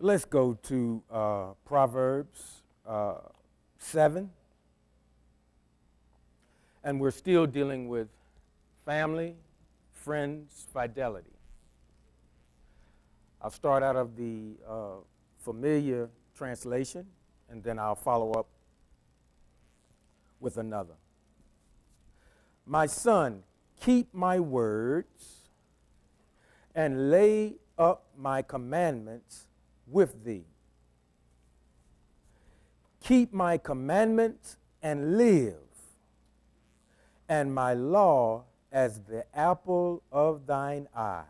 Let's go to Proverbs 7. And we're still dealing with family, friends, fidelity. I'll start out of the familiar translation, and then I'll follow up with another. My son, keep my words and lay up my commandments with thee. Keep my commandments and live, and my law as the apple of thine eye.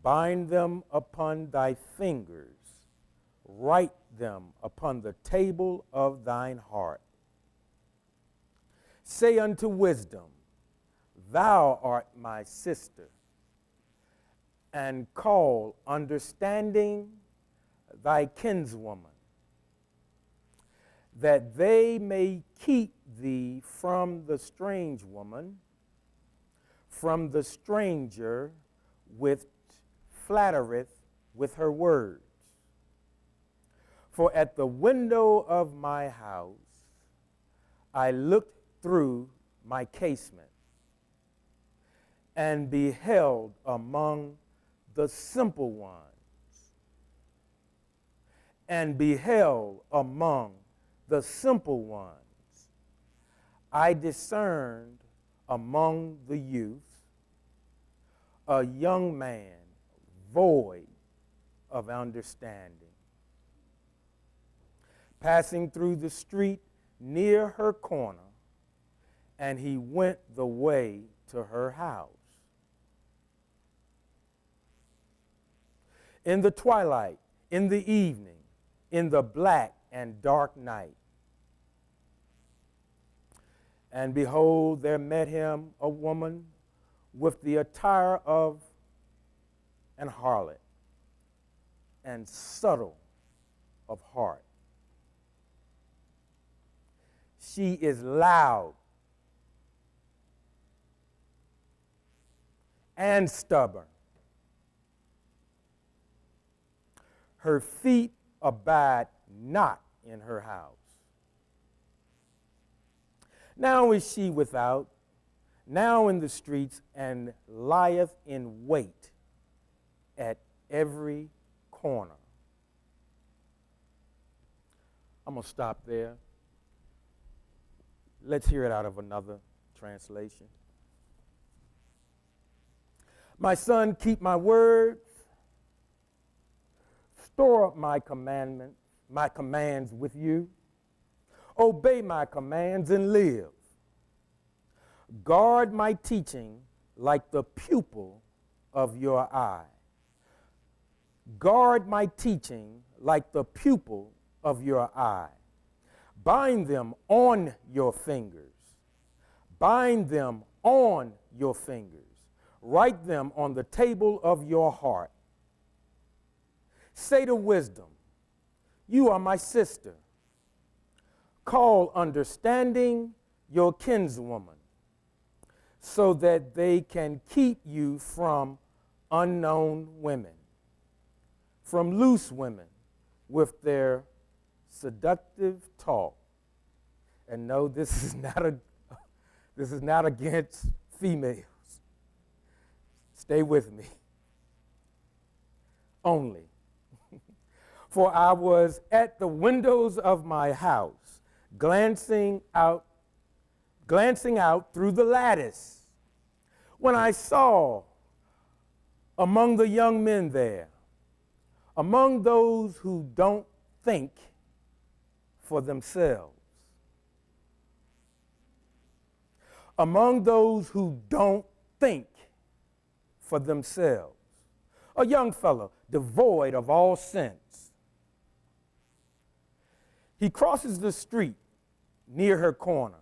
Bind them upon thy fingers, write them upon the table of thine heart. Say unto wisdom, thou art my sister, and call understanding thy kinswoman, that they may keep thee from the strange woman, from the stranger which flattereth with her words. For at the window of my house I looked through my casement, and beheld among the simple ones, I discerned among the youth a young man void of understanding. Passing through the street near her corner, and he went the way to her house. In the twilight, in the evening, in the black and dark night. And behold, there met him a woman with the attire of an harlot, and subtle of heart. She is loud and stubborn. Her feet abide not in her house. Now is she without, now in the streets, and lieth in wait at every corner. I'm going to stop there. Let's hear it out of another translation. My son, keep my words. Store up my commands with you. Obey my commands and live. Guard my teaching like the pupil of your eye. Guard my teaching like the pupil of your eye. Bind them on your fingers. Bind them on your fingers. Write them on the table of your heart. Say to wisdom, you are my sister. Call understanding your kinswoman, so that they can keep you from unknown women, from loose women with their seductive talk. And no, this is not against females. Stay with me. Only. For I was at the windows of my house, glancing out through the lattice, when I saw among the young men there, among those who don't think for themselves, among those who don't think for themselves, a young fellow devoid of all sense. He crosses the street near her corner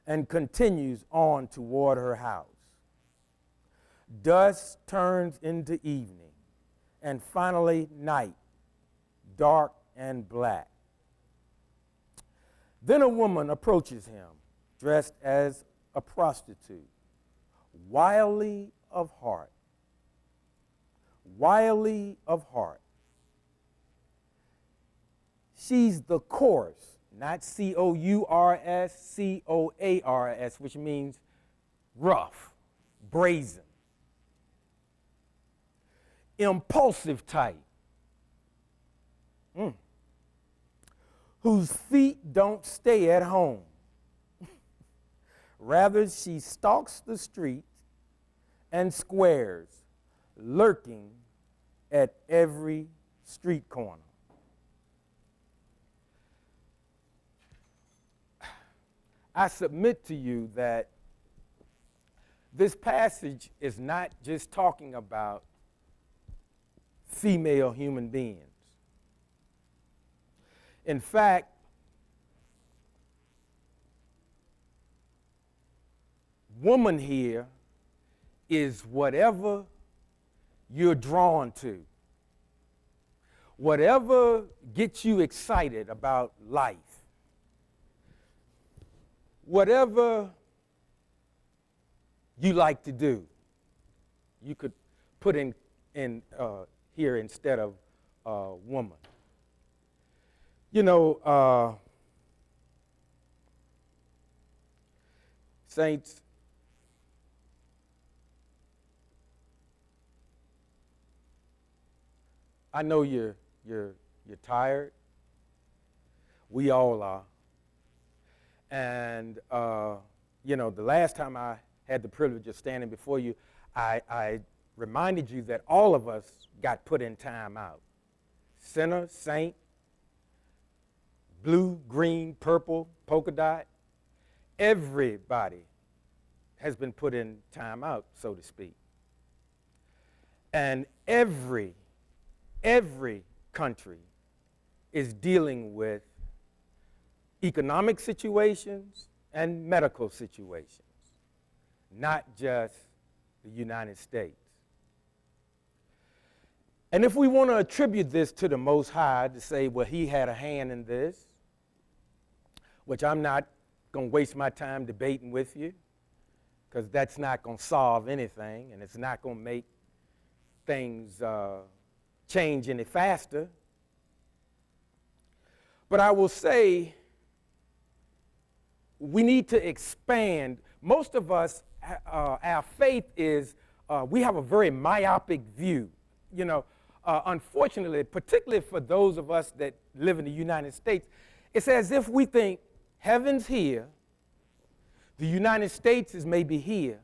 and continues on toward her house. Dusk turns into evening, and finally night, dark and black. Then a woman approaches him, dressed as a prostitute, wildly of heart, wily of heart. She's the coarse, not cours, coars, which means rough, brazen, impulsive type, whose feet don't stay at home. Rather, she stalks the streets and squares, lurking at every street corner. I submit to you that this passage is not just talking about female human beings. In fact, woman here is whatever you're drawn to, whatever gets you excited about life, whatever you like to do. You could put in here instead of woman. You know, saints, I know you're tired. We all are. And you know, the last time I had the privilege of standing before you, I reminded you that all of us got put in time out. Sinner, saint, blue, green, purple, polka dot. Everybody has been put in time out, so to speak. And every country is dealing with economic situations and medical situations, not just the United States. And if we want to attribute this to the Most High, to say, well, he had a hand in this, which I'm not going to waste my time debating with you, because that's not going to solve anything, and it's not going to make things change any faster. But I will say, we need to expand. Most of us, our faith is, we have a very myopic view. You know, unfortunately, particularly for those of us that live in the United States, it's as if we think heaven's here, the United States is maybe here,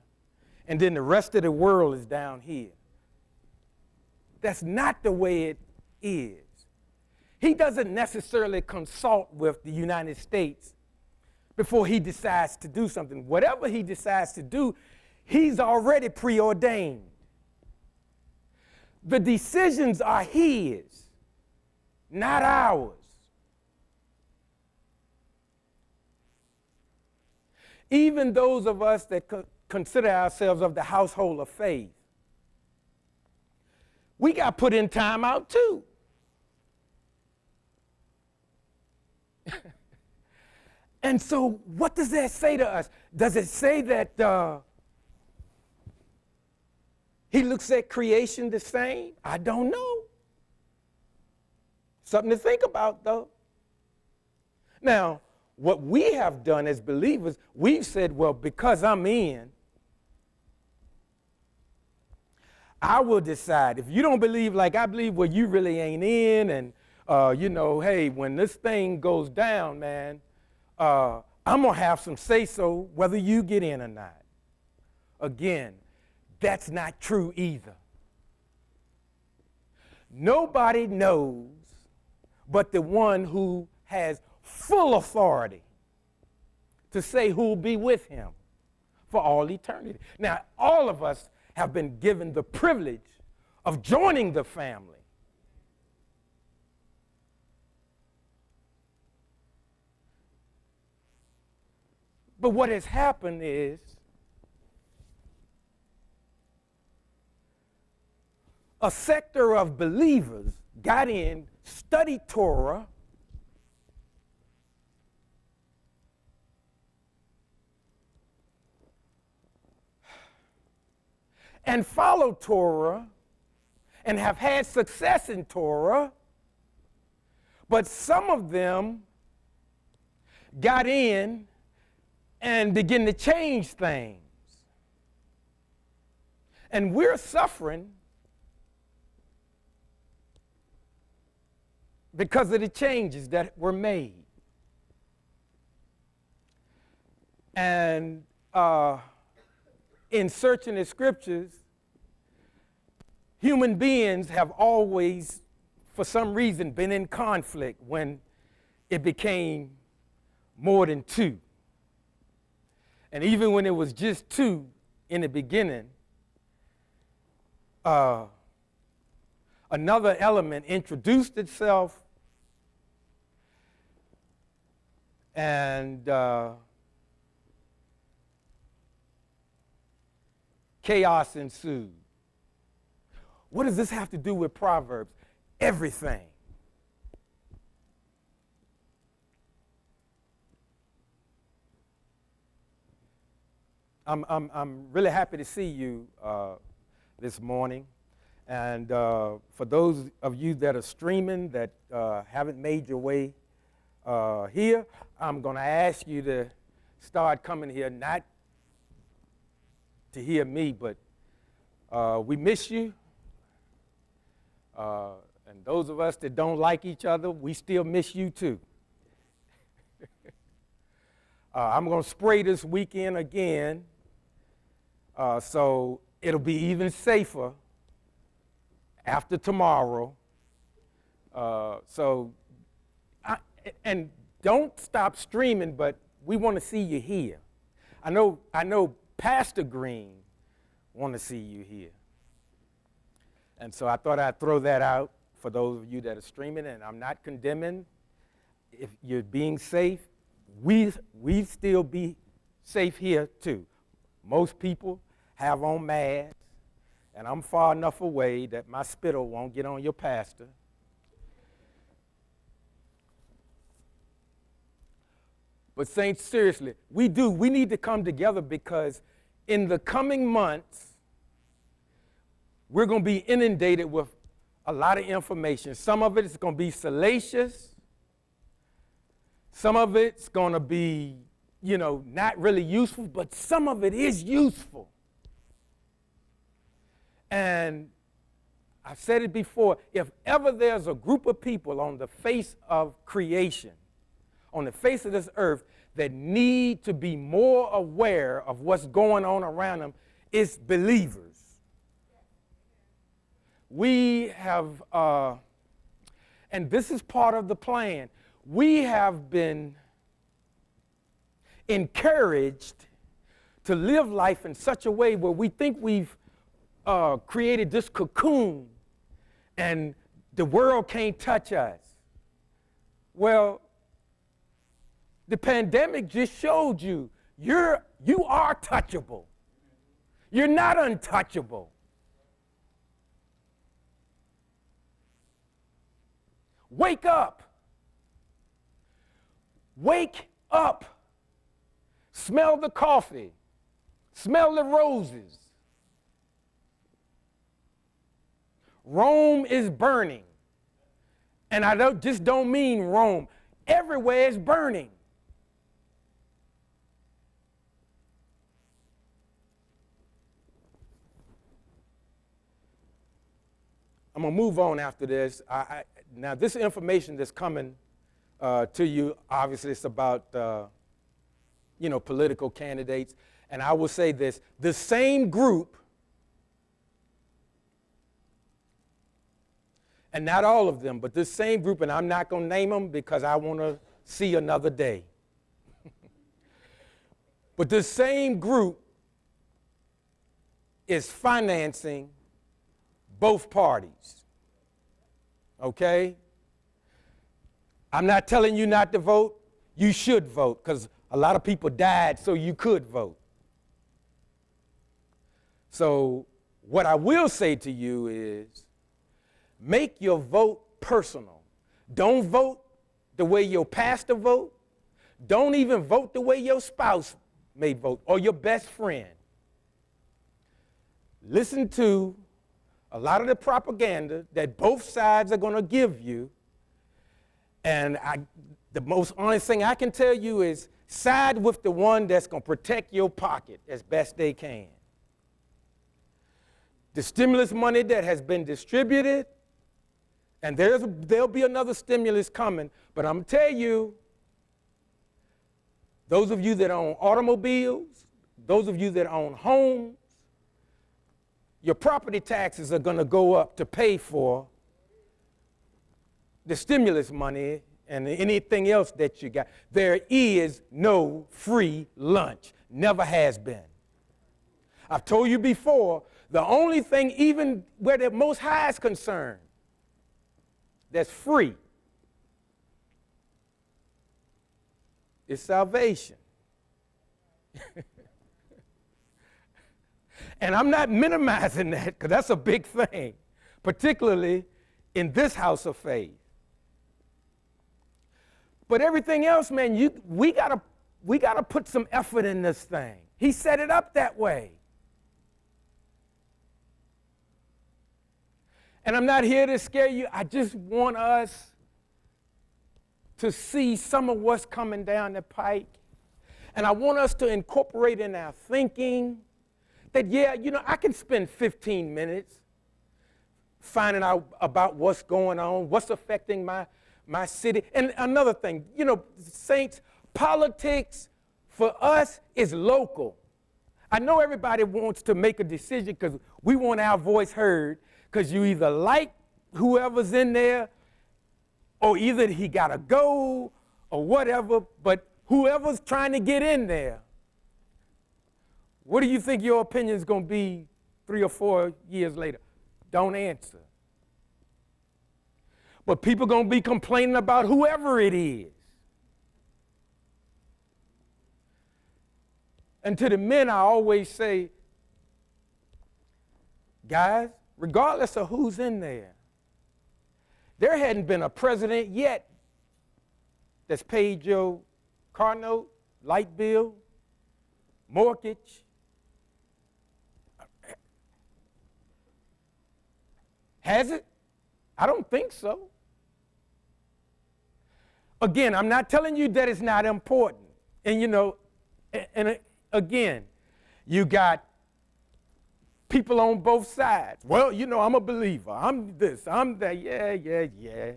and then the rest of the world is down here. That's not the way it is. He doesn't necessarily consult with the United States before he decides to do something. Whatever he decides to do, he's already preordained. The decisions are his, not ours. Even those of us that consider ourselves of the household of faith, we got put in time out too. And so what does that say to us? Does it say that he looks at creation the same? I don't know. Something to think about, though. Now, what we have done as believers, we've said, well, because I'm in, I will decide. If you don't believe like I believe, well, you really ain't in. And, you know, hey, when this thing goes down, man, I'm going to have some say-so whether you get in or not. Again, that's not true either. Nobody knows but the one who has full authority to say who'll be with him for all eternity. Now, all of us have been given the privilege of joining the family. But what has happened is a sector of believers got in, studied Torah, and followed Torah, and have had success in Torah, but some of them got in and began to change things. And we're suffering because of the changes that were made. And in searching the scriptures, human beings have always, for some reason, been in conflict when it became more than two. And even when it was just two in the beginning, another element introduced itself, and chaos ensued. What does this have to do with Proverbs? Everything. I'm really happy to see you this morning. And for those of you that are streaming that haven't made your way here, I'm going to ask you to start coming here, not to hear me, but we miss you. And those of us that don't like each other, we still miss you too. I'm going to spray this weekend again, so it'll be even safer after tomorrow. And don't stop streaming, but we want to see you here. I know Pastor Green want to see you here. And so I thought I'd throw that out for those of you that are streaming, and I'm not condemning. If you're being safe, we still be safe here too. Most people have on masks, and I'm far enough away that my spittle won't get on your pastor. But saints, seriously, we need to come together, because in the coming months, we're going to be inundated with a lot of information. Some of it is going to be salacious. Some of it's going to be, not really useful, but some of it is useful. And I've said it before, if ever there's a group of people on the face of creation, on the face of this earth, that need to be more aware of what's going on around them, it's believers. We have, and this is part of the plan, we have been encouraged to live life in such a way where we think we've created this cocoon and the world can't touch us. Well, the pandemic just showed you are touchable. You're not untouchable. Wake up. Wake up. Smell the coffee. Smell the roses. Rome is burning. And I don't mean Rome. Everywhere is burning. I'm going to move on after this. Now, this information that's coming to you, obviously it's about, political candidates. And I will say this, the same group, and not all of them, but this same group, and I'm not going to name them because I want to see another day. But this same group is financing both parties. Okay? I'm not telling you not to vote. You should vote, because a lot of people died so you could vote. So what I will say to you is, make your vote personal. Don't vote the way your pastor vote. Don't even vote the way your spouse may vote or your best friend. Listen to a lot of the propaganda that both sides are going to give you, and the most honest thing I can tell you is side with the one that's going to protect your pocket as best they can. The stimulus money that has been distributed, and there'll be another stimulus coming, but I'm going to tell you, those of you that own automobiles, those of you that own homes, your property taxes are going to go up to pay for the stimulus money and anything else that you got. There is no free lunch. Never has been. I've told you before, the only thing, even where the Most High is concerned, that's free is salvation. And I'm not minimizing that, because that's a big thing, particularly in this house of faith. But everything else, man, we gotta put some effort in this thing. He set it up that way. And I'm not here to scare you. I just want us to see some of what's coming down the pike. And I want us to incorporate in our thinking that, yeah, I can spend 15 minutes finding out about what's going on, what's affecting my city. And another thing, saints, politics for us is local. I know everybody wants to make a decision because we want our voice heard, because you either like whoever's in there or either he got to go or whatever, but whoever's trying to get in there, what do you think your opinion is going to be 3 or 4 years later? Don't answer. But people are going to be complaining about whoever it is. And to the men, I always say, guys, regardless of who's in there hadn't been a president yet that's paid your car note, light bill, mortgage. Has it? I don't think so. Again, I'm not telling you that it's not important. And again, you got people on both sides. Well, I'm a believer. I'm this, I'm that. Yeah.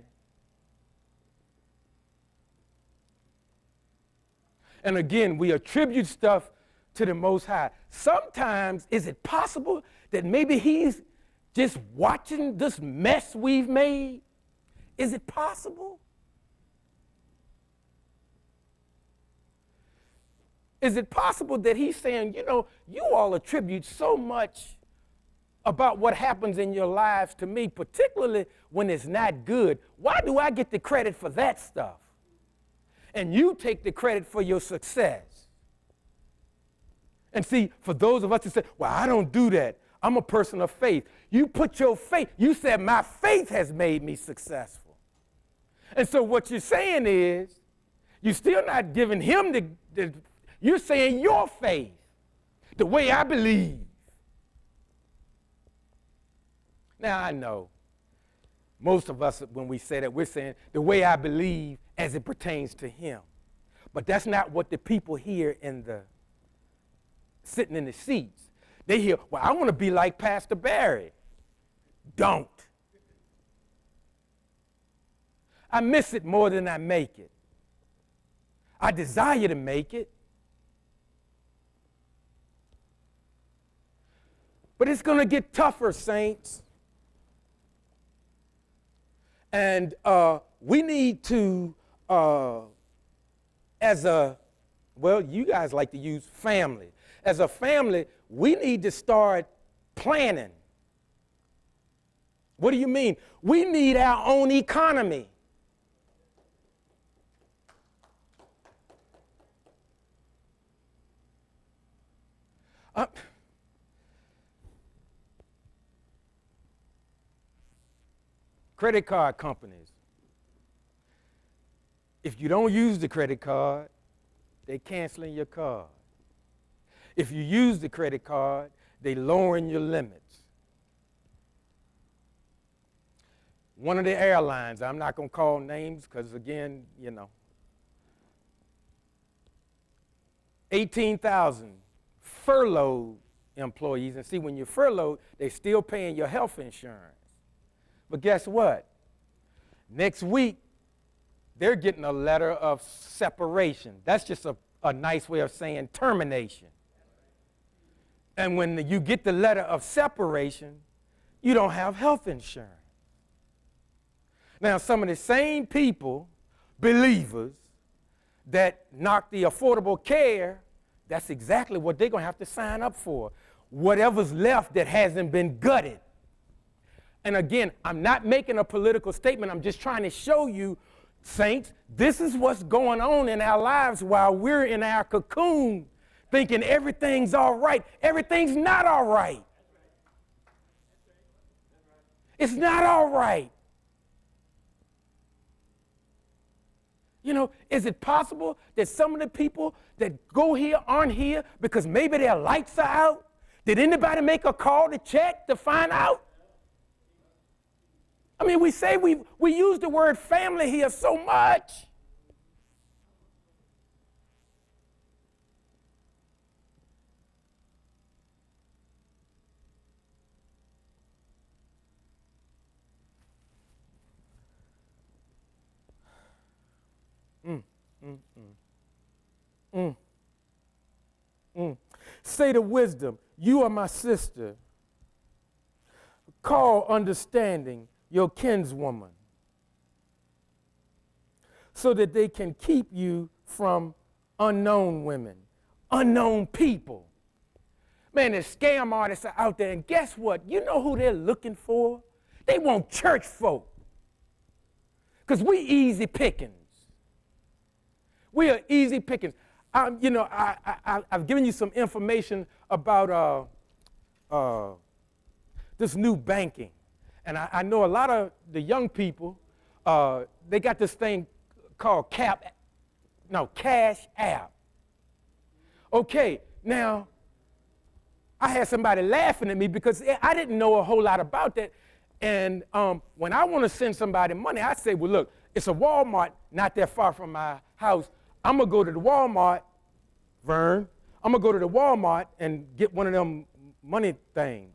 And again, we attribute stuff to the Most High. Sometimes, is it possible that maybe he's just watching this mess we've made? Is it possible? Is it possible that he's saying, you all attribute so much about what happens in your lives to me, particularly when it's not good? Why do I get the credit for that stuff? And you take the credit for your success. And see, for those of us who say, well, I don't do that. I'm a person of faith. You put your faith, you said, my faith has made me successful. And so what you're saying is, you're still not giving him you're saying your faith, the way I believe. Now, I know most of us, when we say that, we're saying the way I believe as it pertains to him. But that's not what the people hear sitting in the seats. They hear, well, I want to be like Pastor Barry. Don't. I miss it more than I make it. I desire to make it. But it's going to get tougher, saints. And we need to, you guys like to use family. As a family, we need to start planning. What do you mean? We need our own economy. Credit card companies. If you don't use the credit card, they're canceling your card. If you use the credit card, they're lowering your limits. one of the airlines, I'm not going to call names because, again, 18,000 furloughed employees. And see, when you're furloughed, they're still paying your health insurance. But guess what? Next week, they're getting a letter of separation. That's just a nice way of saying termination. And when you get the letter of separation, you don't have health insurance. Now, some of the same people, believers, that knock the Affordable Care, that's exactly what they're going to have to sign up for. Whatever's left that hasn't been gutted. And again, I'm not making a political statement. I'm just trying to show you, saints, this is what's going on in our lives while we're in our cocoon thinking everything's all right. Everything's not all right. It's not all right. Is it possible that some of the people that go here aren't here because maybe their lights are out? Did anybody make a call to check to find out? I mean, we say we use the word family here so much. Say to wisdom, you are my sister. Call understanding your kinswoman, so that they can keep you from unknown women, unknown people. Man, the scam artists are out there, and guess what? You know who they're looking for? They want church folk, because we easy pickings. We are easy pickings. I've given you some information about this new banking. And I know a lot of the young people, they got this thing called Cash App. Okay, now, I had somebody laughing at me because I didn't know a whole lot about that. And when I want to send somebody money, I say, well, look, it's a Walmart not that far from my house. I'm going to go to the Walmart, Vern. I'm going to go to the Walmart and get one of them money things,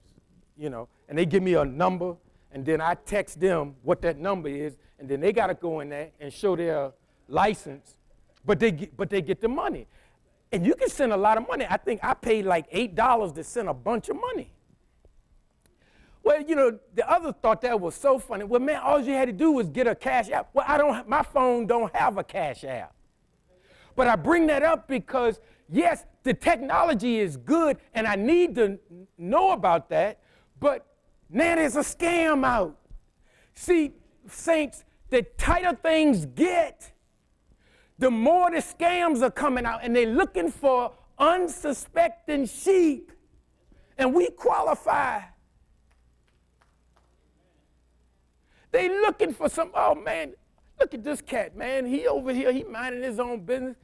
and they give me a number, and then I text them what that number is, and then they got to go in there and show their license, but they get the money. And you can send a lot of money. I think I paid like $8 to send a bunch of money. Well, the other thought that was so funny. Well, man, all you had to do was get a Cash App. Well, my phone don't have a Cash App. But I bring that up because, yes, the technology is good, and I need to know about that, but now there's a scam out. See, saints, the tighter things get, the more the scams are coming out, and they're looking for unsuspecting sheep, and we qualify. They're looking for some, oh, man, look at this cat, man. He over here, he minding his own business.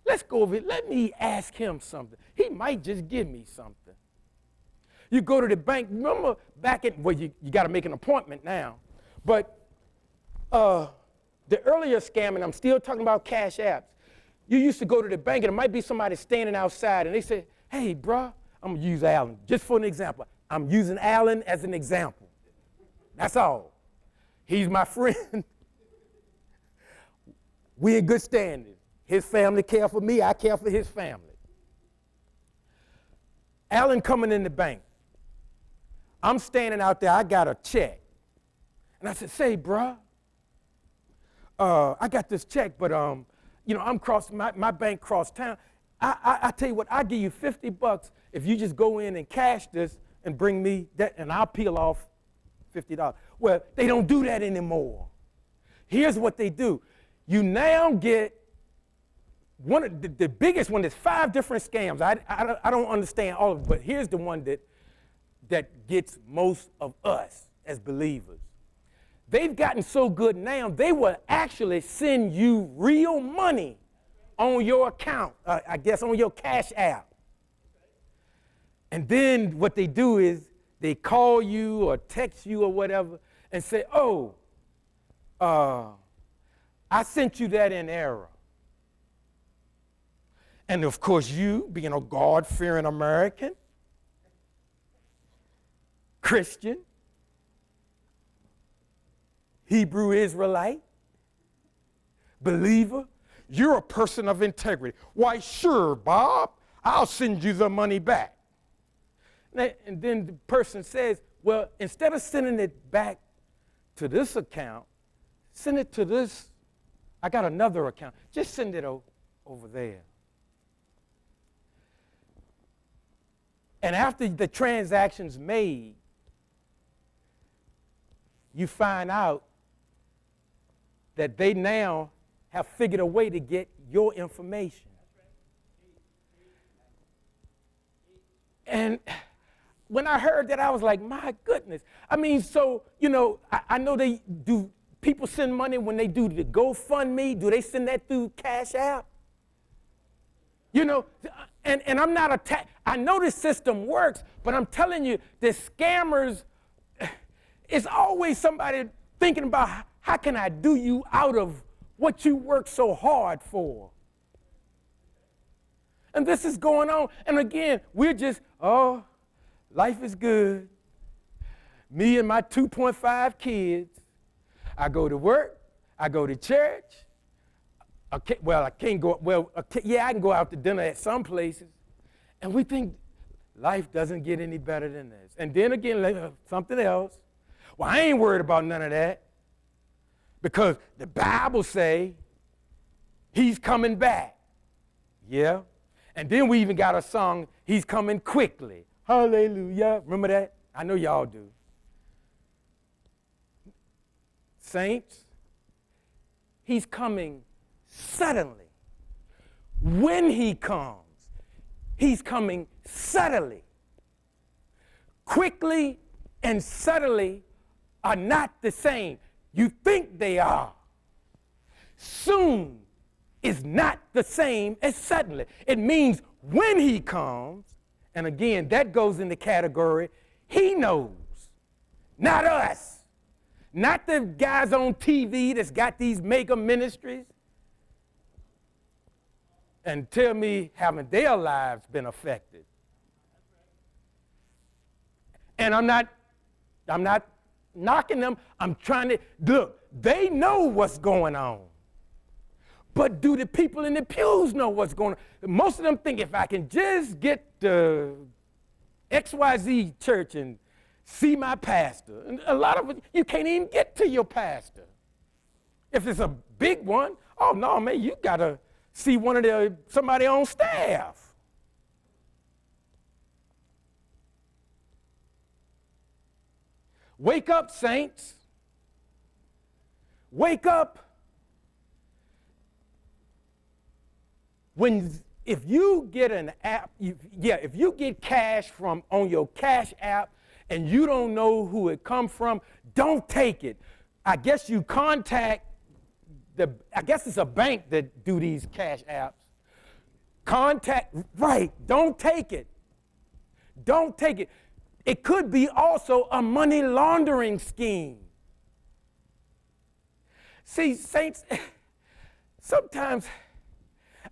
Let's go over here. Let me ask him something. He might just give me something. You go to the bank. Remember back you got to make an appointment now. But the earlier scam, and I'm still talking about Cash Apps, you used to go to the bank, and it might be somebody standing outside, and they say, hey, bruh, I'm going to use Alan just for an example. I'm using Alan as an example. That's all. He's my friend. We in good standing. His family care for me. I care for his family. Alan coming in the bank. I'm standing out there. I got a check. And I said, say, bruh, I got this check, but, I'm crossing, my bank cross town. I tell you what, I'll give you $50 if you just go in and cash this and bring me that, and I'll peel off $50. Well, they don't do that anymore. Here's what they do. You now get one of the biggest one. There's 5 different scams. I don't understand all of it, but here's the one that gets most of us as believers. They've gotten so good now, they will actually send you real money on your account, I guess on your Cash App. And then what they do is they call you or text you or whatever, and say, oh, I sent you that in error. And of course, you, being a God-fearing American, Christian, Hebrew Israelite, believer, you're a person of integrity. Why, sure, Bob, I'll send you the money back. And then the person says, well, instead of sending it back to this account, send it to this. I got another account. Just send it over there. And after the transaction's made, you find out that they now have figured a way to get your information. And when I heard that, I was like, my goodness. I mean, so, I know they do, people send money when they do the GoFundMe. Do they send that through Cash App? And I'm not I know this system works, but I'm telling you, the scammers, it's always somebody thinking about how can I do you out of what you work so hard for. And this is going on. And again, we're just, life is good. Me and my 2.5 kids, I go to work, I go to church. I can't go, I can go out to dinner at some places. And we think life doesn't get any better than this. And then again, something else. Well, I ain't worried about none of that because the Bible say he's coming back. Yeah. And then we even got a song, he's coming quickly. Hallelujah. Remember that? I know y'all do. Saints, he's coming suddenly. When he comes, he's coming suddenly. Quickly and suddenly are not the same. You think they are. Soon is not the same as suddenly. It means when he comes, and again, that goes in the category, he knows, not us. Not the guys on TV that's got these mega ministries and tell me haven't their lives been affected. And I'm not knocking them. I'm trying to, look, they know what's going on. But do the people in the pews know what's going on? Most of them think if I can just get to XYZ church and see my pastor. And a lot of it, you can't even get to your pastor. If it's a big one, oh no, man, you got to see somebody on staff. Wake up, saints. Wake up. If you get an app, if you get cash on your Cash App and you don't know who it come from, don't take it. I guess you contact I guess it's a bank that do these Cash Apps. Don't take it. Don't take it. It could be also a money laundering scheme. See, saints, sometimes,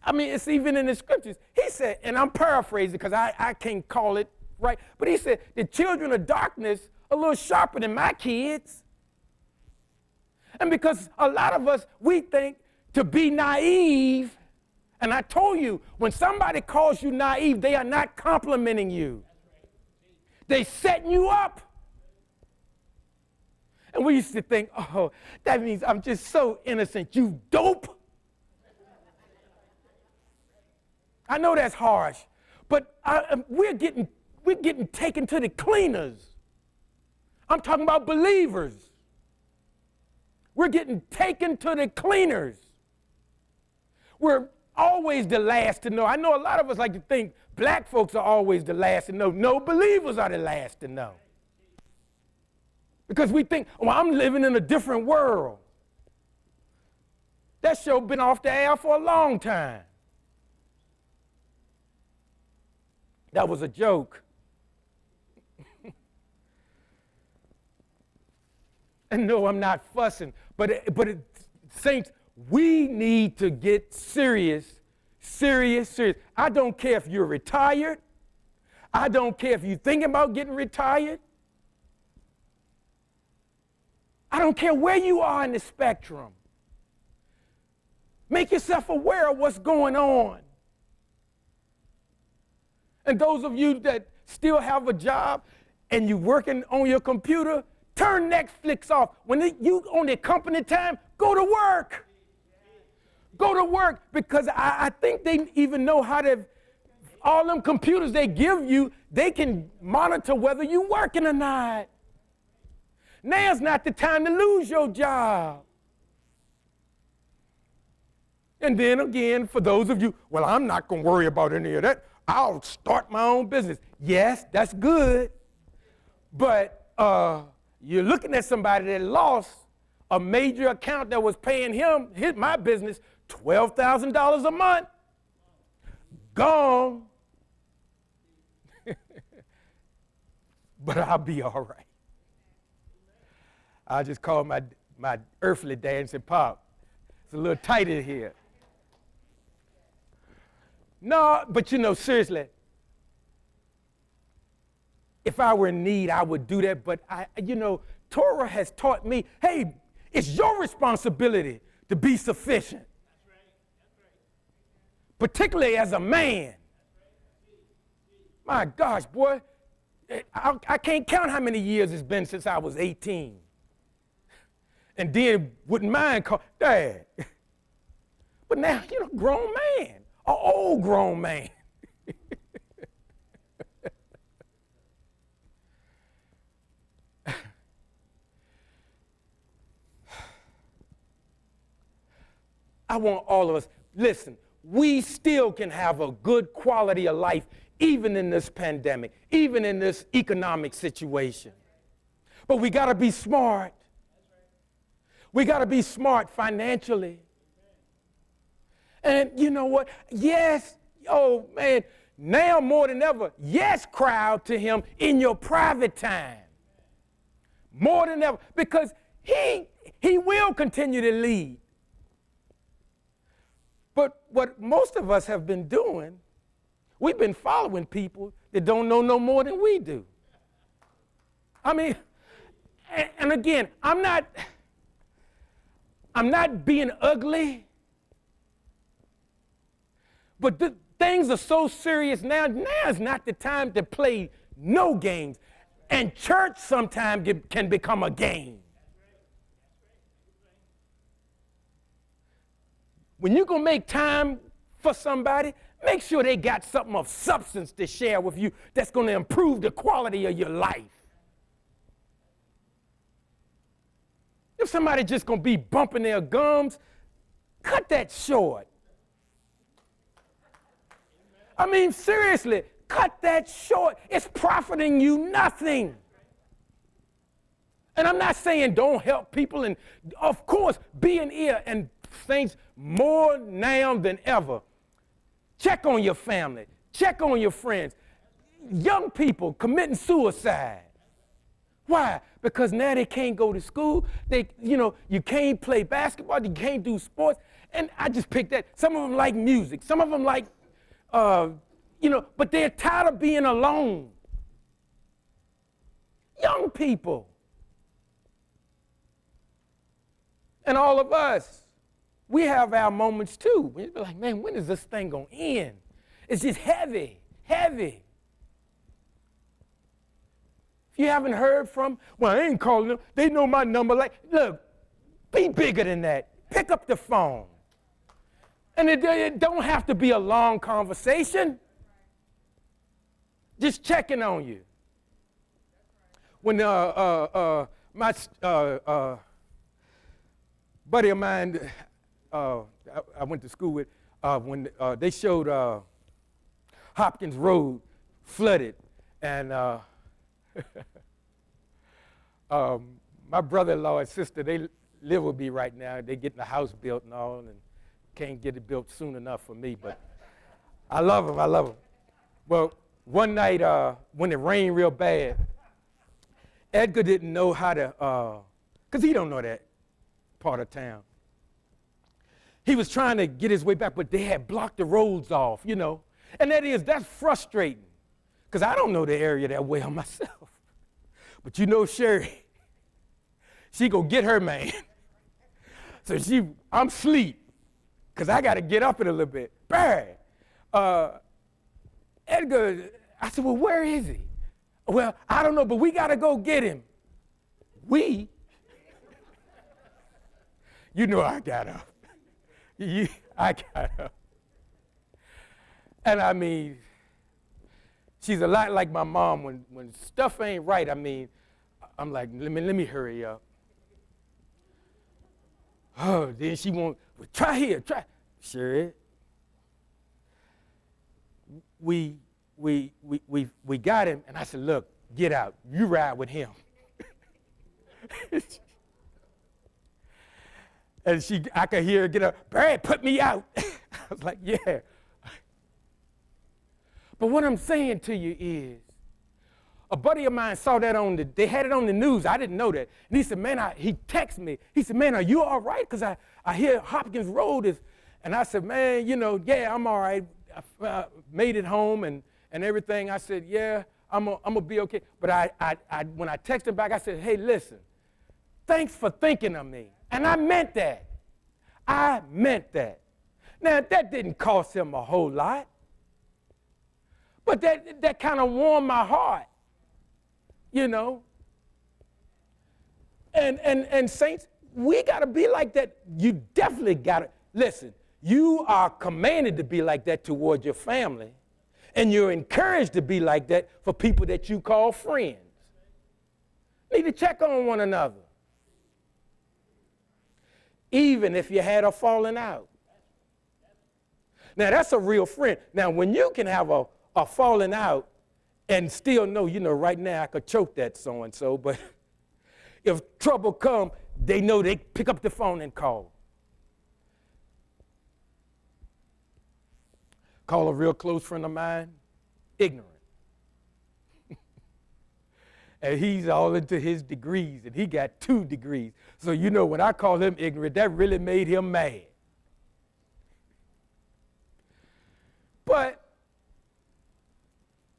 it's even in the scriptures. He said, and I'm paraphrasing because I can't call it right, but he said, the children of darkness are a little sharper than my kids. And because a lot of us, we think to be naive, and I told you, when somebody calls you naive, they are not complimenting you. They setting you up. And we used to think, oh, that means I'm just so innocent, you dope. I know that's harsh, but we're getting taken to the cleaners. I'm talking about believers. We're getting taken to the cleaners. We're always the last to know. I know a lot of us like to think black folks are always the last to know. No, believers are the last to know. Because we think, I'm living in a different world. That show been off the air for a long time. That was a joke. And no, I'm not fussing, saints, we need to get serious. I don't care if you're retired. I don't care if you're thinking about getting retired. I don't care where you are in the spectrum. Make yourself aware of what's going on. And those of you that still have a job and you're working on your computer, turn Netflix off. When you on the company time, go to work. Go to work, because I think they even know how to, all them computers they give you, they can monitor whether you're working or not. Now's not the time to lose your job. And then again, for those of you, well, I'm not going to worry about any of that. I'll start my own business. Yes, that's good. But you're looking at somebody that lost a major account that was paying my business, $12,000 a month. Gone. But I'll be all right. I just called my earthly dad and said, Pop, it's a little tight in here. No, but seriously, if I were in need, I would do that. But Torah has taught me, hey, it's your responsibility to be sufficient. That's right. Particularly as a man. My gosh, boy, I can't count how many years it's been since I was 18. And then wouldn't mind call Dad. But now you're a grown man, an old grown man. I want all of us, listen, we still can have a good quality of life even in this pandemic, even in this economic situation. But we got to be smart. We got to be smart financially. And you know what? Yes, oh man, now more than ever, yes, cry out to him in your private time. More than ever, because he will continue to lead. But what most of us have been doing, we've been following people that don't know no more than we do. I mean, and again, I'm not being ugly, but things are so serious now. Now is not the time to play no games. And church sometimes can become a game. When you're going to make time for somebody, make sure they got something of substance to share with you that's going to improve the quality of your life. If somebody just going to be bumping their gums, cut that short. I mean, seriously, cut that short. It's profiting you nothing. And I'm not saying don't help people, and of course, be an ear, and things more now than ever. Check on your family. Check on your friends. Young people committing suicide. Why? Because now they can't go to school. You can't play basketball. You can't do sports. And I just picked that. Some of them like music. Some of them like, but they're tired of being alone. Young people. And all of us. We have our moments too. We're like, man, when is this thing going to end? It's just heavy. If you haven't heard from, well, I ain't calling them. They know my number. Like, look, be bigger than that. Pick up the phone. And it don't have to be a long conversation. Just checking on you. When my buddy of mine, I went to school with, when they showed Hopkins Road flooded, and my brother-in-law and sister, they live with me right now. They getting the house built and all, and can't get it built soon enough for me, but I love them. Well, one night when it rained real bad, Edgar didn't know how to, because he don't know that part of town. He was trying to get his way back, but they had blocked the roads off, you know. And that's frustrating, because I don't know the area that well myself. But you know Sherry, she go get her man. So I'm asleep, because I got to get up in a little bit. Barry, Edgar, I said, well, where is he? Well, I don't know, but we got to go get him. We? You know I got up. I got up. And I mean, she's a lot like my mom. When stuff ain't right, I mean, I'm like, let me hurry up. Oh, then she won't, well, try here, try. Sure. We got him, and I said, look, get out. You ride with him. And I could hear her get up, Barry, put me out. I was like, yeah. But what I'm saying to you is, a buddy of mine saw that they had it on the news. I didn't know that. And he said, man, he texted me. He said, man, are you all right? Because I hear Hopkins Road is, and I said, man, yeah, I'm all right. I made it home and everything. I said, yeah, I'm going to be okay. But when I texted him back, I said, hey, listen, thanks for thinking of me. And I meant that. I meant that. Now, that didn't cost him a whole lot. But that kind of warmed my heart, you know. And saints, we got to be like that. You definitely got to. Listen, you are commanded to be like that toward your family. And you're encouraged to be like that for people that you call friends. Need to check on one another. Even if you had a falling out. Now, that's a real friend. Now, when you can have a falling out and still know, right now I could choke that so-and-so, but if trouble come, they know they pick up the phone and call. Call a real close friend of mine, ignorant. And he's all into his degrees, and he got 2 degrees. So, when I call him ignorant, that really made him mad. But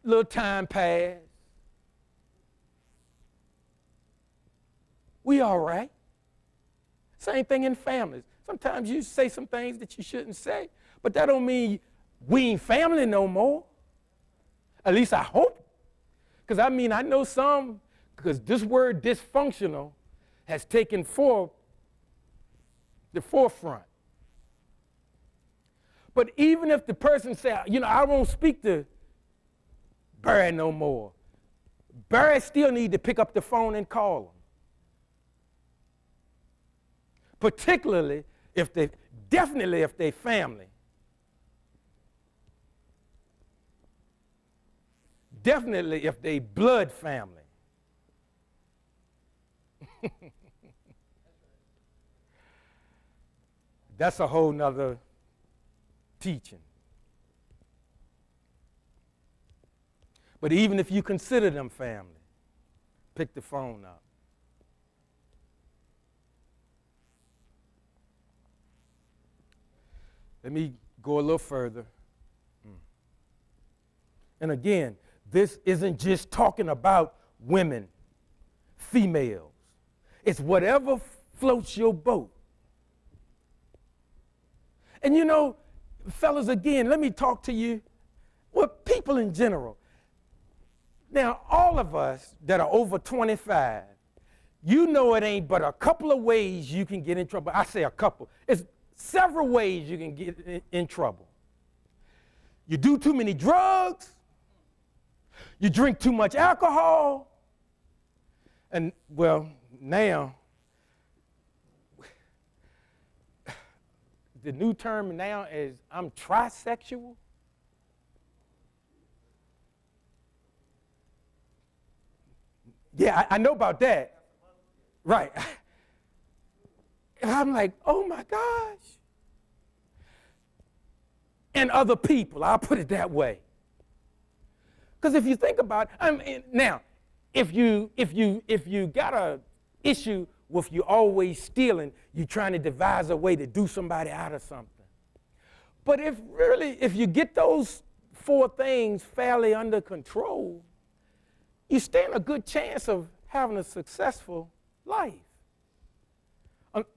little time passed. We all right. Same thing in families. Sometimes you say some things that you shouldn't say, but that don't mean we ain't family no more. At least I hope. Because I know some, because this word dysfunctional has taken the forefront. But even if the person say, I won't speak to Barry no more, Barry still need to pick up the phone and call him. Particularly if they family. Definitely if they blood family. That's a whole nother teaching. But even if you consider them family, pick the phone up. Let me go a little further. And again, this isn't just talking about women, females. It's whatever floats your boat. And fellas, again, let me talk to you, people in general. Now, all of us that are over 25, it ain't but a couple of ways you can get in trouble. I say a couple. It's several ways you can get in trouble. You do too many drugs. You drink too much alcohol. And, now, the new term now is I'm trisexual. Yeah, I know about that. Right. And I'm like, oh my gosh. And other people, I'll put it that way. Because if you think about it, now, if you got a issue with you always stealing, you're trying to devise a way to do somebody out of something. But if you get those 4 things fairly under control, you stand a good chance of having a successful life.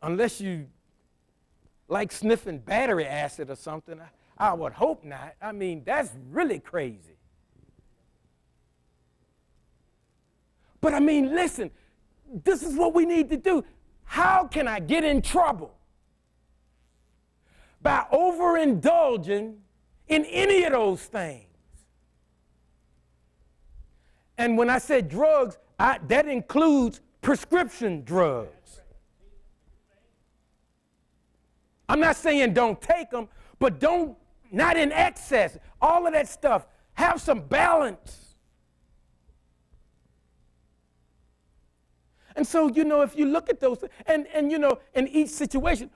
Unless you like sniffing battery acid or something, I would hope not. I mean, that's really crazy. But I mean, listen, this is what we need to do. How can I get in trouble? By overindulging in any of those things. And when I said drugs, that includes prescription drugs. I'm not saying don't take them, but not in excess. All of that stuff. Have some balance. And so, if you look at those, and in each situation,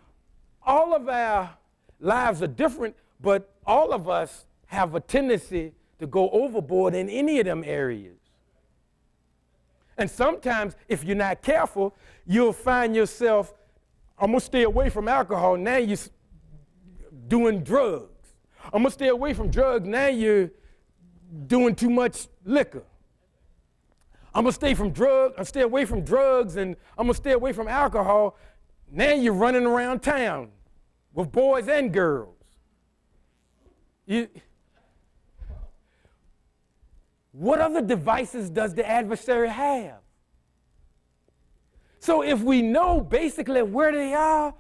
all of our lives are different, but all of us have a tendency to go overboard in any of them areas. And sometimes, if you're not careful, you'll find yourself, I'm going to stay away from alcohol. Now you're doing drugs. I'm going to stay away from drugs. Now you're doing too much liquor. I'm going to stay away from drugs, and I'm going to stay away from alcohol. Now you're running around town with boys and girls. What other devices does the adversary have? So if we know basically where they are,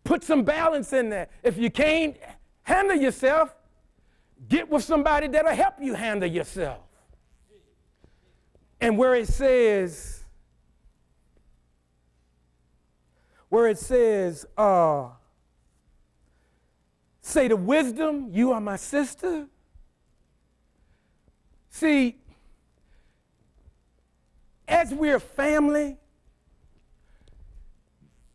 put some balance in there. If you can't handle yourself, get with somebody that'll help you handle yourself. And where it says, say to wisdom, you are my sister. See, as we're family,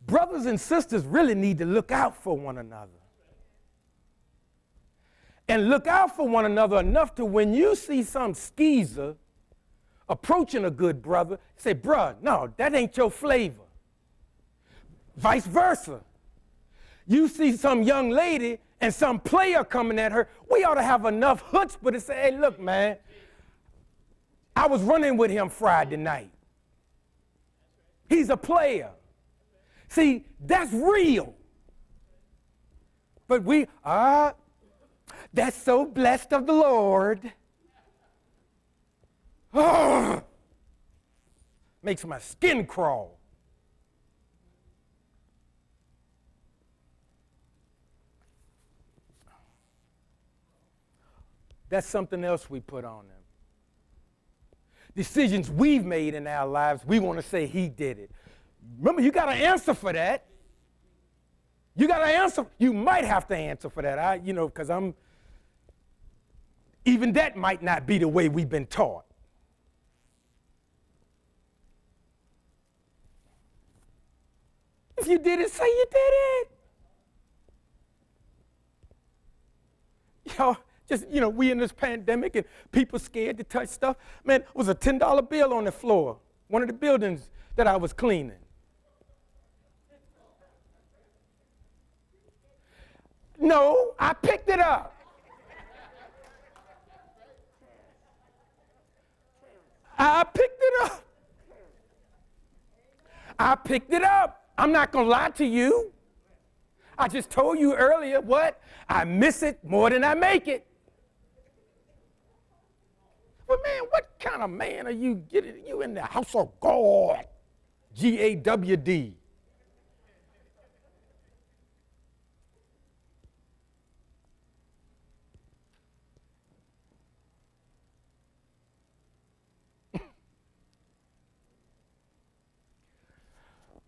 brothers and sisters really need to look out for one another. And look out for one another enough to when you see some skeezer approaching a good brother, say, bruh, no, that ain't your flavor. Vice versa. You see some young lady and some player coming at her, we ought to have enough chutzpah to say, hey, look, man, I was running with him Friday night. He's a player. See, that's real. But that's so blessed of the Lord. Oh, makes my skin crawl. That's something else we put on them. Decisions we've made in our lives, we want to say he did it. Remember, you got to answer for that. You got to answer. You might have to answer for that. Because even that might not be the way we've been taught. If you did it, say you did it. We in this pandemic and people scared to touch stuff. Man, it was a $10 bill on the floor, one of the buildings that I was cleaning. No, I picked it up. I picked it up. I'm not going to lie to you. I just told you earlier what? I miss it more than I make it. But man, what kind of man are you getting? You in the house of God. G-A-W-D.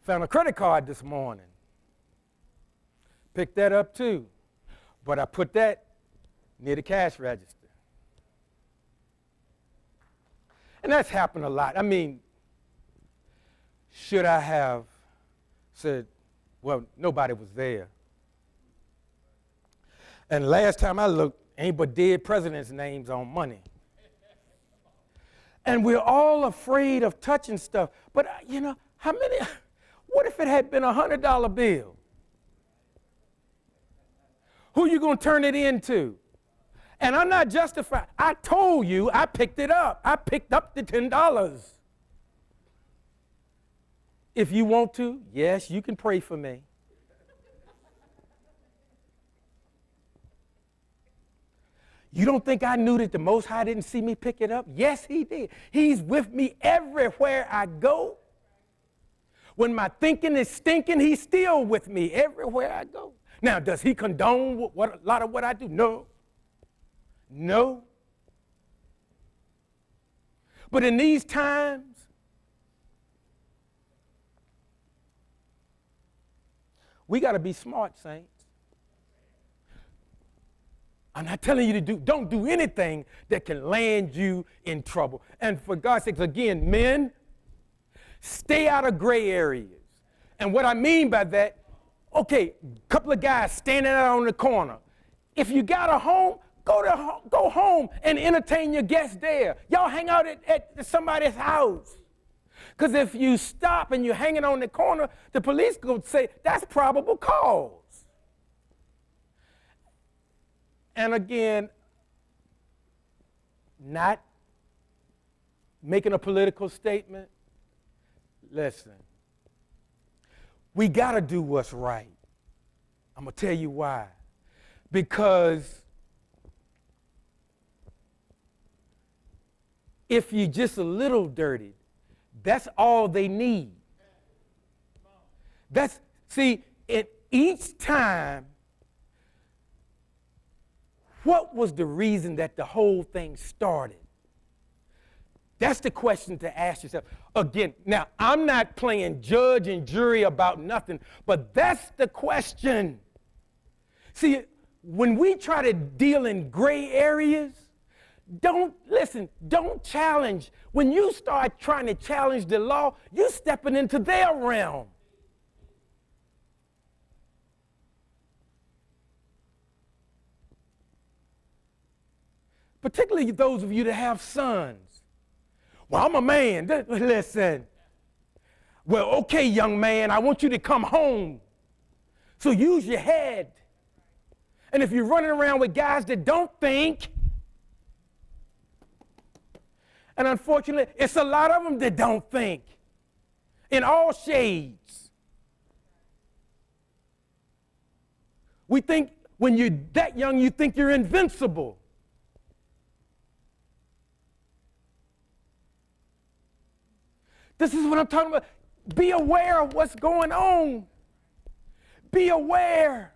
Found a credit card this morning. Picked that up too. But I put that near the cash register. And that's happened a lot. I mean, should I have said, well, nobody was there. And last time I looked, ain't but dead presidents' names on money. And we're all afraid of touching stuff. But, How many? What if it had been $100 bill? Who you going to turn it into? And I'm not justified. I told you I picked it up. I picked up the $10. If you want to, yes, you can pray for me. You don't think I knew that the Most High didn't see me pick it up? Yes, he did. He's with me everywhere I go. When my thinking is stinking, he's still with me everywhere I go. Now, does he condone a lot of what I do? No. No. But in these times, we got to be smart, saints. I'm not telling you to don't do anything that can land you in trouble. And for God's sakes, again, men, stay out of gray areas. And what I mean by that, okay, a couple of guys standing out on the corner. If you got a home, go home and entertain your guests there. Y'all hang out at somebody's house. Because if you stop and you're hanging on the corner, the police could say, that's probable cause. And again, not making a political statement. Listen, we got to do what's right. I'm going to tell you why. Because if you're just a little dirty, that's all they need. Each time, what was the reason that the whole thing started? That's the question to ask yourself. Again, now, I'm not playing judge and jury about nothing, but that's the question. See, when we try to deal in gray areas, don't challenge. When you start trying to challenge the law, you're stepping into their realm. Particularly those of you that have sons. Well, I'm a man. Listen. Well, okay, young man, I want you to come home. So use your head. And if you're running around with guys that don't think, and unfortunately, it's a lot of them that don't think, in all shades. We think when you're that young, you think you're invincible. This is what I'm talking about. Be aware of what's going on. Be aware.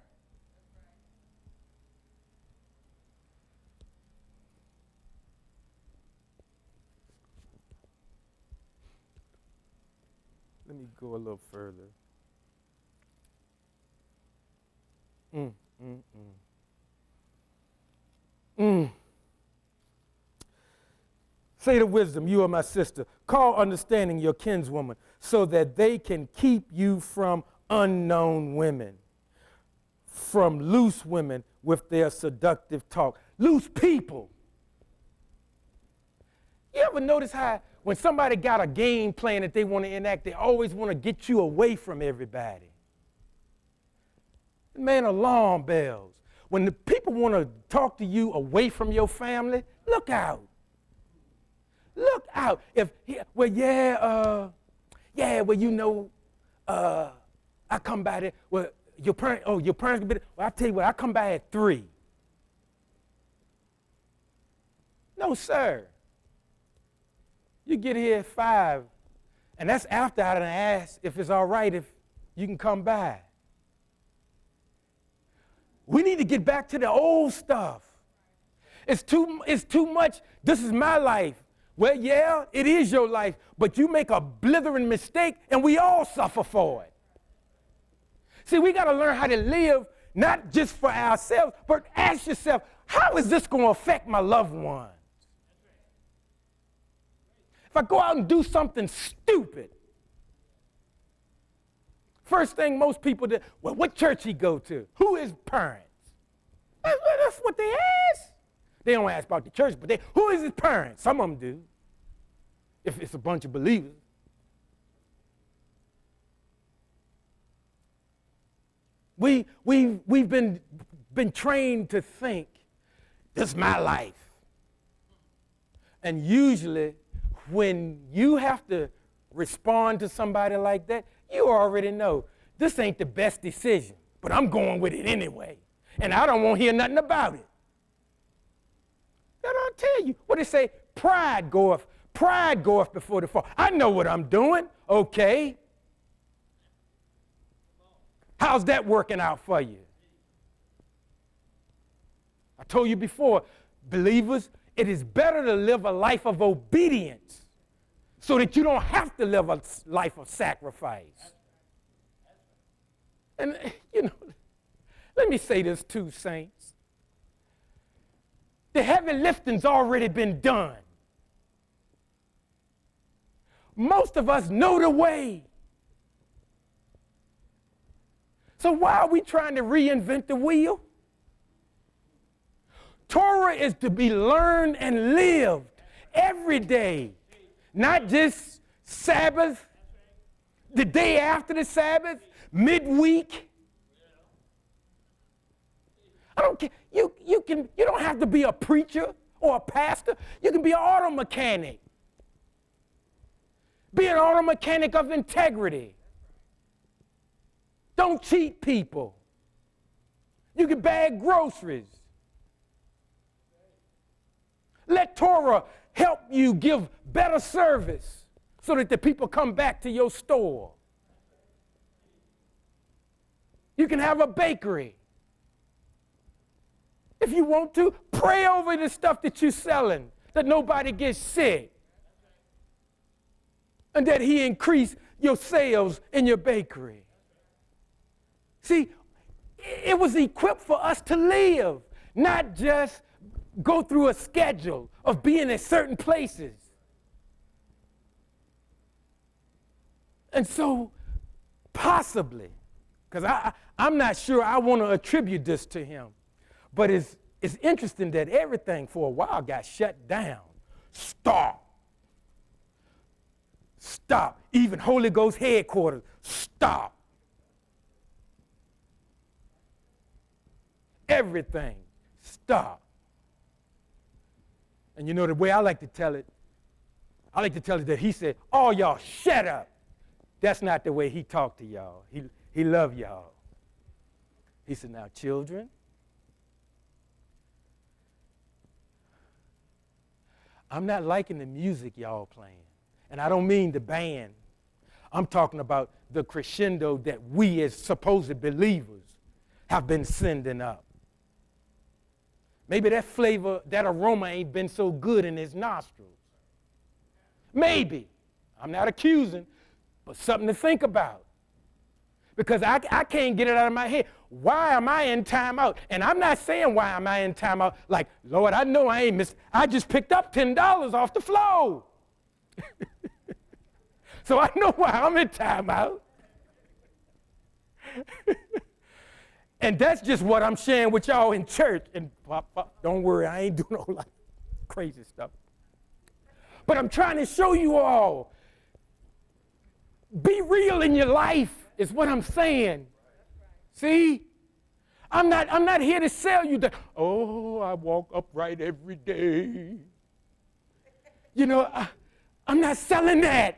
Let me go a little further. Say to wisdom, you are my sister. Call understanding your kinswoman, so that they can keep you from unknown women, from loose women with their seductive talk. Loose people. You ever notice how when somebody got a game plan that they want to enact, they always want to get you away from everybody? Man, alarm bells. When the people want to talk to you away from your family, look out. Look out. I come by there. Well, your parents can be there. Well, I tell you what, I come by at 3. No, sir. You get here at 5, and that's after I done asked if it's all right if you can come by. We need to get back to the old stuff. It's too much. This is my life. Well, yeah, it is your life, but you make a blithering mistake, and we all suffer for it. See, we got to learn how to live, not just for ourselves, but ask yourself, how is this going to affect my loved ones? If I go out and do something stupid, first thing most people do, well, what church he go to? Who his parents? That's what they ask. They don't ask about the church, but who is his parents? Some of them do, if it's a bunch of believers. we've been trained to think, this is my life. And usually when you have to respond to somebody like that, you already know this ain't the best decision, but I'm going with it anyway. And I don't want to hear nothing about it. Then I'll tell you what they say, pride goeth before the fall. I know what I'm doing. Okay. How's that working out for you? I told you before, believers, it is better to live a life of obedience so that you don't have to live a life of sacrifice. And, let me say this too, saints. The heavy lifting's already been done. Most of us know the way. So why are we trying to reinvent the wheel? Torah is to be learned and lived every day, not just Sabbath, the day after the Sabbath, midweek. I don't care. You don't have to be a preacher or a pastor. You can be an auto mechanic. Be an auto mechanic of integrity. Don't cheat people. You can bag groceries. Let Torah help you give better service so that the people come back to your store. You can have a bakery. If you want to, pray over the stuff that you're selling, that nobody gets sick, and that he increase your sales in your bakery. See, it was equipped for us to live, not just go through a schedule of being at certain places. And so, possibly, because I'm not sure I want to attribute this to him, but it's interesting that everything for a while got shut down. Stop. Even Holy Ghost headquarters, stop. Everything, stop. And you know the way I like to tell it that he said, "Oh, y'all, shut up." That's not the way he talked to y'all. He loved y'all. He said, "Now, children, I'm not liking the music y'all playing. And I don't mean the band. I'm talking about the crescendo that we as supposed believers have been sending up. Maybe that flavor, that aroma ain't been so good in his nostrils. Maybe. I'm not accusing, but something to think about. Because I can't get it out of my head. Why am I in timeout? And I'm not saying why am I in timeout like, Lord, I know I ain't missed. I just picked up $10 off the floor. So I know why I'm in timeout. And that's just what I'm sharing with y'all in church. And don't worry, I ain't doing all that crazy stuff. But I'm trying to show you all, be real in your life is what I'm saying. See? I'm not here to sell you that, oh, I walk upright every day. You know, I'm not selling that.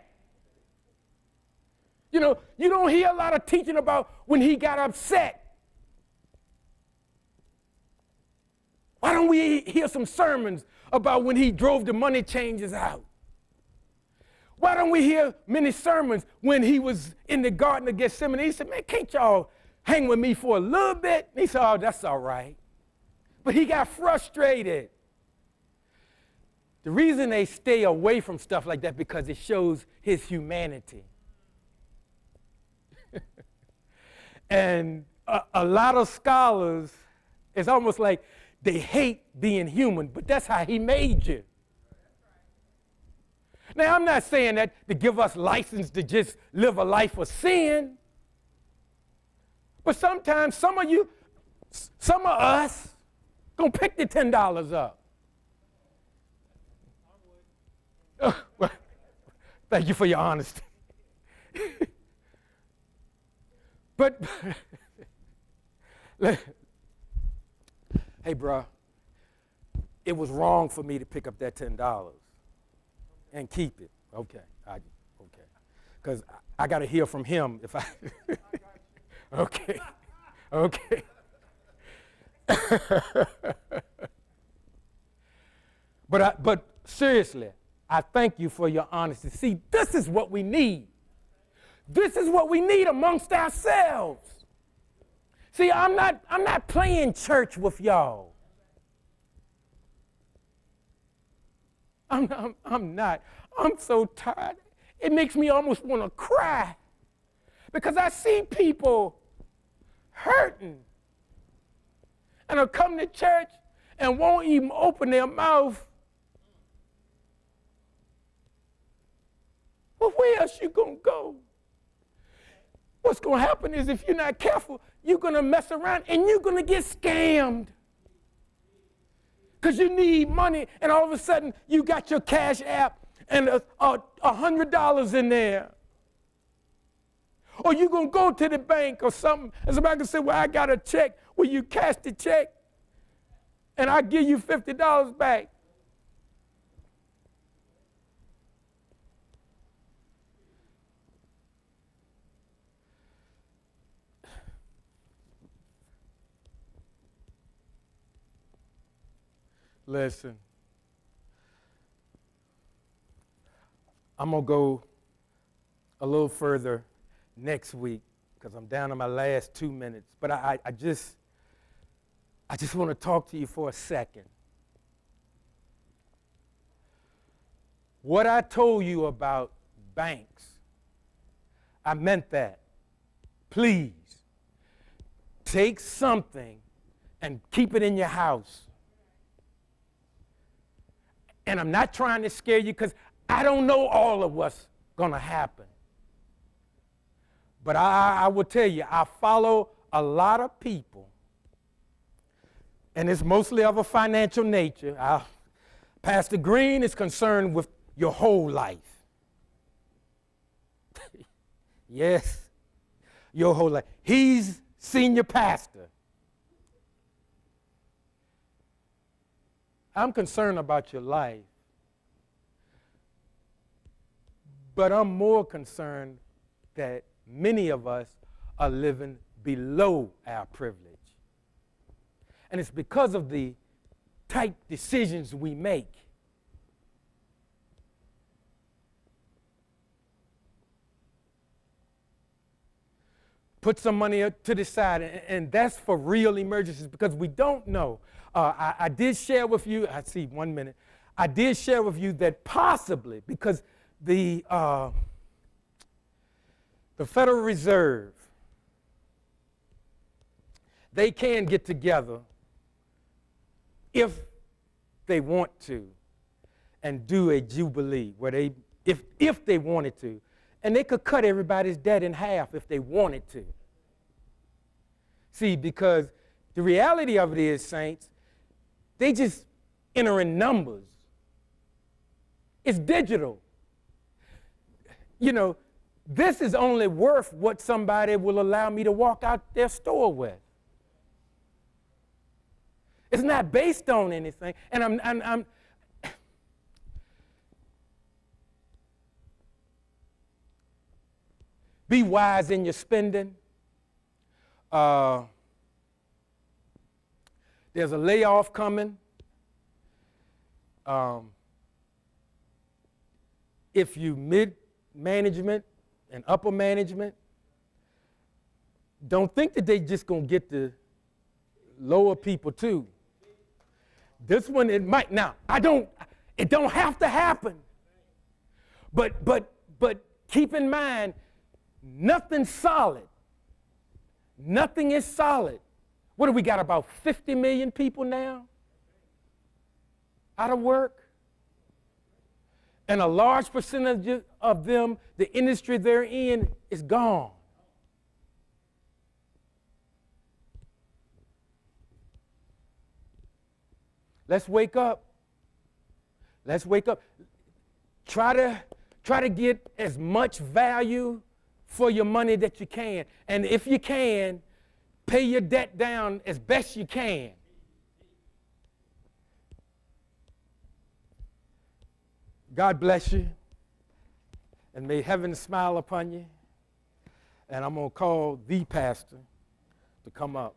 You know, you don't hear a lot of teaching about when he got upset. Why don't we hear some sermons about when he drove the money changers out? Why don't we hear many sermons when he was in the Garden of Gethsemane? He said, man, can't y'all hang with me for a little bit? And he said, oh, that's all right. But he got frustrated. The reason they stay away from stuff like that because it shows his humanity. And a lot of scholars, it's almost like they hate being human, but that's how he made you. Now, I'm not saying that to give us license to just live a life of sin. But sometimes some of us, gonna pick the $10 up. Well, thank you for your honesty. But Hey, bro, it was wrong for me to pick up that $10 and keep it. Okay, okay. Because I got to hear from him if I. Okay, okay. But seriously, I thank you for your honesty. See, this is what we need. This is what we need amongst ourselves. See, I'm not playing church with y'all. I'm not. I'm so tired. It makes me almost want to cry because I see people hurting and are coming to church and won't even open their mouth. Well, where else you gonna go? What's gonna happen is if you're not careful, you're gonna mess around and you're gonna get scammed. Because you need money and all of a sudden you got your Cash App and $100 in there. Or you're gonna go to the bank or something and somebody can say, well, I got a check. Will you cash the check? And I give you $50 back. Listen, I'm going to go a little further next week because I'm down to my last 2 minutes. But I just want to talk to you for a second. What I told you about banks, I meant that. Please, take something and keep it in your house. And I'm not trying to scare you because I don't know all of what's going to happen. But I will tell you, I follow a lot of people, and it's mostly of a financial nature. Pastor Green is concerned with your whole life. Yes, your whole life. He's senior pastor. I'm concerned about your life, but I'm more concerned that many of us are living below our privilege. And it's because of the type decisions we make. Put some money to the side, and that's for real emergencies because we don't know. I did share with you, I see 1 minute, I did share with you that possibly, because the Federal Reserve, they can get together if they want to and do a jubilee where they, if they wanted to, and they could cut everybody's debt in half if they wanted to. See, because the reality of it is, saints, they just enter in numbers. It's digital. You know, this is only worth what somebody will allow me to walk out their store with. It's not based on anything. And I'm be wise in your spending. There's a layoff coming. If you mid-management and upper management, don't think that they just gonna get the lower people too. This one, it might. Now, it don't have to happen. But keep in mind, nothing's solid. Nothing is solid. What do we got, about 50 million people now out of work? And a large percentage of them, the industry they're in, is gone. Let's wake up. Let's wake up. Try to get as much value for your money that you can. And if you can, Pay your debt down as best you can. God bless you, and may heaven smile upon you. And I'm going to call the pastor to come up.